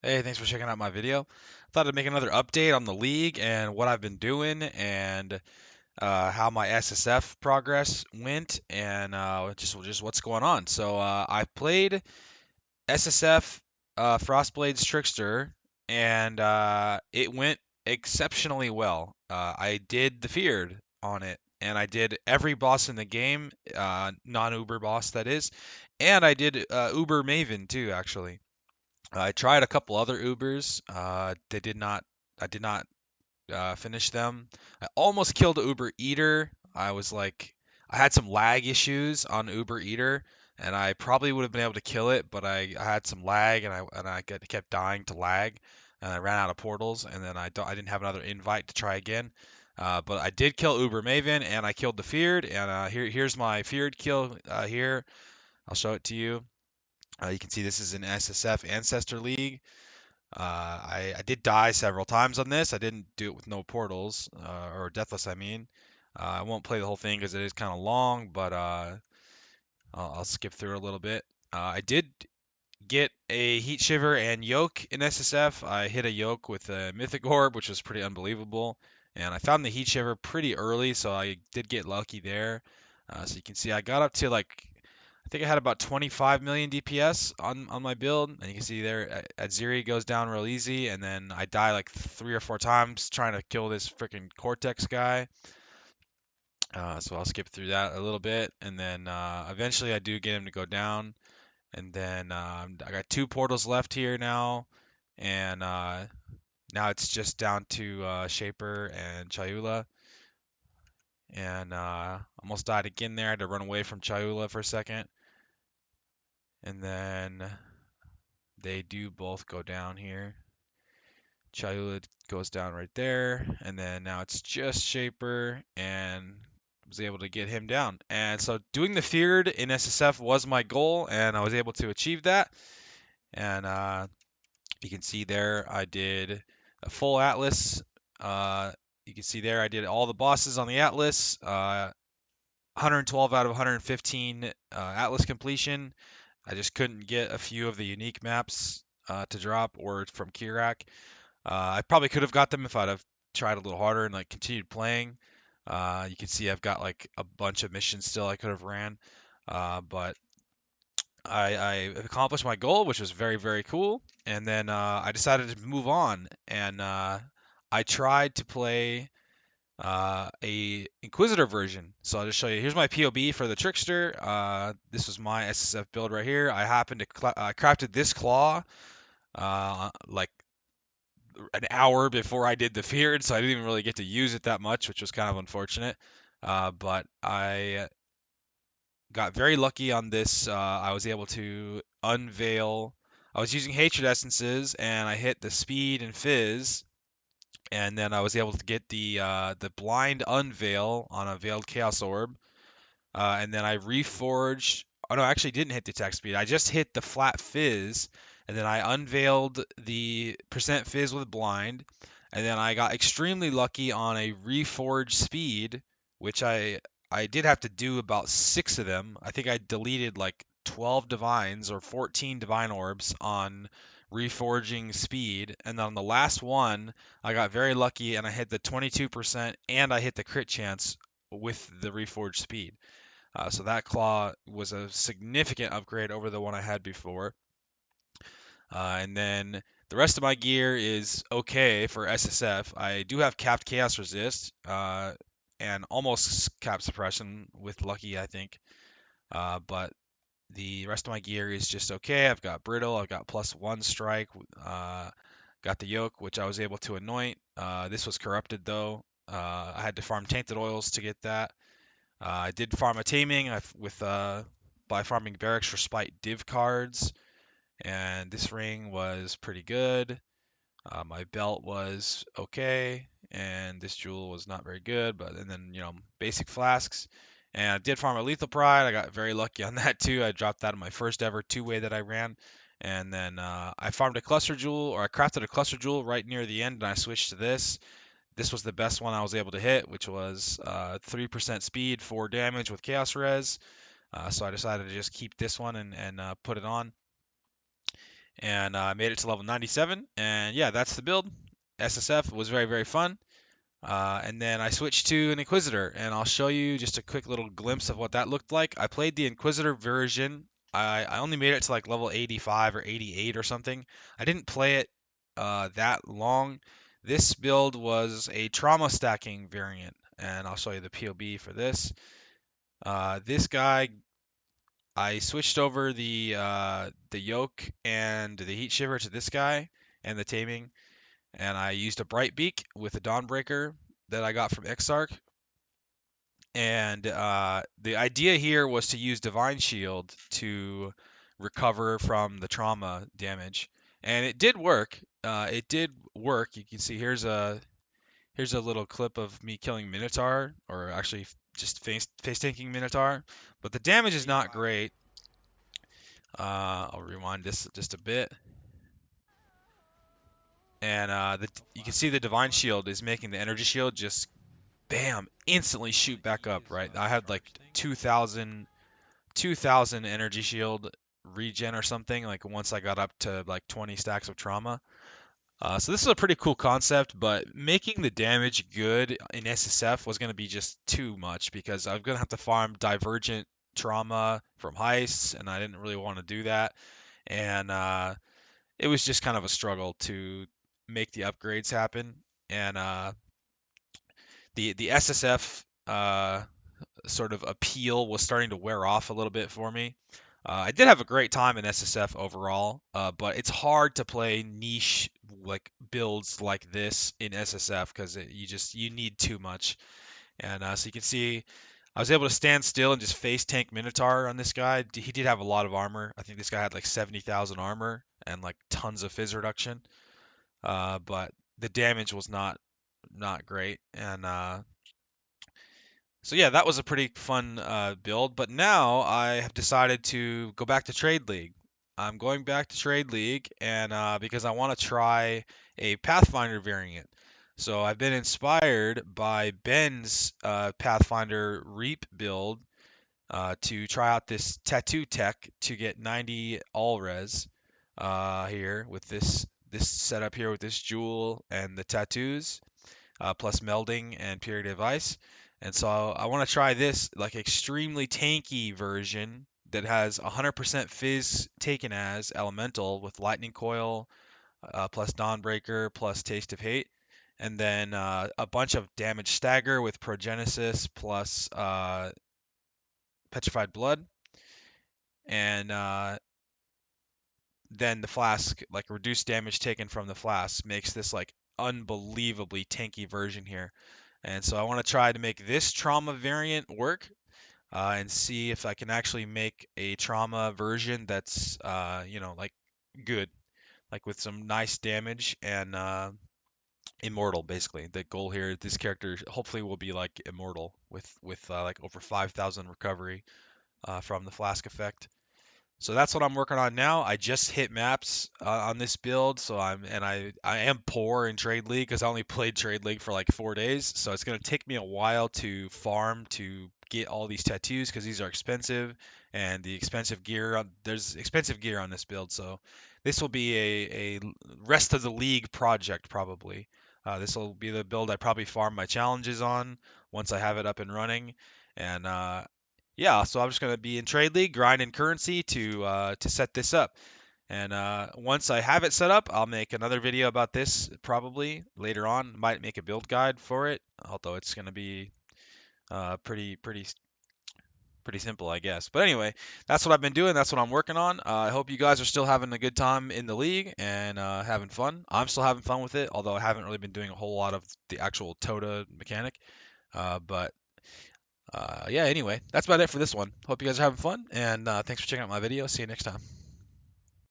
Hey, thanks for checking out my video. Thought I'd make another update on the league and what I've been doing and how my SSF progress went and just what's going on. I played SSF Frostblade's Trickster and it went exceptionally well. I did the Feared on it and I did every boss in the game, non-Uber boss that is, and I did Uber Maven too actually. I tried a couple other Ubers. They did not. I did not finish them. I almost killed a Uber Eater. I had some lag issues on Uber Eater, and I probably would have been able to kill it, but I had some lag, and kept dying to lag, and I ran out of portals, and then I didn't have another invite to try again. But I did kill Uber Maven, and I killed the Feared, and here's my Feared kill here. I'll show it to you. You can see this is an SSF Ancestor League. I did die several times on this. I didn't do it with no portals, or deathless, I mean. I won't play the whole thing because it is kind of long, but I'll skip through a little bit. I did get a Heat Shiver and Yoke in SSF. I hit a Yoke with a Mythic Orb, which was pretty unbelievable. And I found the Heat Shiver pretty early, so I did get lucky there. So you can see I got up to I think I had about 25 million DPS on my build, and you can see there at Ziri goes down real easy, and then I die like 3 or 4 times trying to kill this freaking Cortex guy. So I'll skip through that a little bit, and then eventually I do get him to go down, and then I got 2 portals left here now, and now it's just down to Shaper and Chayula, and almost died again there. I had to run away from Chayula for a second, and then they do both go down here. Chayula goes down right there, and then now it's just Shaper, and was able to get him down. And so doing the Feared in SSF was my goal, and I was able to achieve that. And you can see there I did a full Atlas. You can see there I did all the bosses on the Atlas. 112 out of 115 Atlas completion. I just couldn't get a few of the unique maps to drop or from Kirak. I probably could have got them if I'd have tried a little harder and like continued playing. You can see I've got like a bunch of missions still I could have ran, but I accomplished my goal, which was very, very cool. And then I decided to move on, and I tried to play a Inquisitor version. So I'll just show you. Here's my POB for the Trickster. This was my SSF build right here. I happened to crafted this claw like an hour before I did the Feared, so I didn't even really get to use it that much, which was kind of unfortunate. But I got very lucky on this. I was able to unveil. I was using Hatred Essences, and I hit the Speed and Fizz, and then I was able to get the Blind Unveil on a Veiled Chaos Orb, and then I reforged. Oh no, I actually didn't hit the attack speed. I just hit the flat fizz, and then I unveiled the percent fizz with blind, and then I got extremely lucky on a reforged speed, which I did have to do about 6 of them. I think I deleted like 12 divines or 14 divine orbs on reforging speed, and then on the last one I got very lucky and I hit the 22% and I hit the crit chance with the reforged speed. So that claw was a significant upgrade over the one I had before. And then the rest of my gear is okay for SSF. I do have capped chaos resist and almost cap suppression with lucky, I think. But the rest of my gear is just okay. I've got brittle. I've got +1 strike. Got the yoke, which I was able to anoint. This was corrupted though. I had to farm tainted oils to get that. I did farm a taming by farming barracks for spite div cards, and this ring was pretty good. My belt was okay, and this jewel was not very good. But and then basic flasks, and I did farm a lethal pride. I got very lucky on that too. I dropped that in my first ever two-way that I ran, and then I farmed a cluster jewel, or I crafted a cluster jewel right near the end, and I switched to this. This was the best one I was able to hit, which was 3% speed, 4 damage with Chaos Res. So I decided to just keep this one and put it on. and I made it to level 97. And yeah, that's the build. SSF was very, very fun. And then I switched to an Inquisitor, and I'll show you just a quick little glimpse of what that looked like. I played the Inquisitor version. I only made it to like level 85 or 88 or something. I didn't play it that long. This build was a trauma stacking variant, and I'll show you the POB for this. This guy, I switched over the yoke and the heat shiver to this guy and the taming, and I used a bright beak with a dawnbreaker that I got from Exarch. And the idea here was to use Divine Shield to recover from the trauma damage, and it did work. It did work. You can see here's a little clip of me killing Minotaur, or actually just face tanking Minotaur. But the damage is not great. I'll rewind this just a bit, and you can see the Divine Shield is making the energy shield just bam instantly shoot back up. Right, I had like 2,000 energy shield regen or something, like once I got up to like 20 stacks of trauma. So this is a pretty cool concept, but making the damage good in SSF was going to be just too much because I'm going to have to farm divergent trauma from heists, and I didn't really want to do that. And it was just kind of a struggle to make the upgrades happen. And the SSF sort of appeal was starting to wear off a little bit for me. I did have a great time in SSF overall, but it's hard to play niche like builds like this in SSF because you need too much. And so you can see I was able to stand still and just face tank Minotaur on this guy. He did have a lot of armor. I think this guy had like 70,000 armor and like tons of fizz reduction. But the damage was not great. And so yeah, that was a pretty fun build, but now I have decided to go back to Trade League. I'm going back to Trade League, and because I want to try a Pathfinder variant. So I've been inspired by Ben's Pathfinder Reap build to try out this tattoo tech to get 90 all res here with this setup here with this jewel and the tattoos plus melding and period of ice. And so I want to try this like extremely tanky version that has 100% fizz taken as elemental with lightning coil plus dawnbreaker plus taste of hate, and then a bunch of damage stagger with progenesis plus petrified blood, and then the flask, like reduced damage taken from the flask, makes this like unbelievably tanky version here. And so I want to try to make this trauma variant work and see if I can actually make a trauma version that's, like good, like with some nice damage and immortal. Basically, the goal here, this character hopefully will be like immortal with like over 5,000 recovery from the flask effect. So that's what I'm working on now. I just hit maps on this build, so I am poor in Trade League because I only played Trade League for like 4 days. So it's gonna take me a while to farm to get all these tattoos because these are expensive, and the expensive gear there's expensive gear on this build. So this will be a rest of the league project probably. This will be the build I probably farm my challenges on once I have it up and running, and yeah, so I'm just gonna be in Trade League, grinding currency to set this up. And once I have it set up, I'll make another video about this probably later on. Might make a build guide for it, although it's gonna be pretty simple, I guess. But anyway, that's what I've been doing. That's what I'm working on. I hope you guys are still having a good time in the league and having fun. I'm still having fun with it, although I haven't really been doing a whole lot of the actual Tota mechanic. But yeah, anyway, that's about it for this one. Hope you guys are having fun, and thanks for checking out my video. See you next time.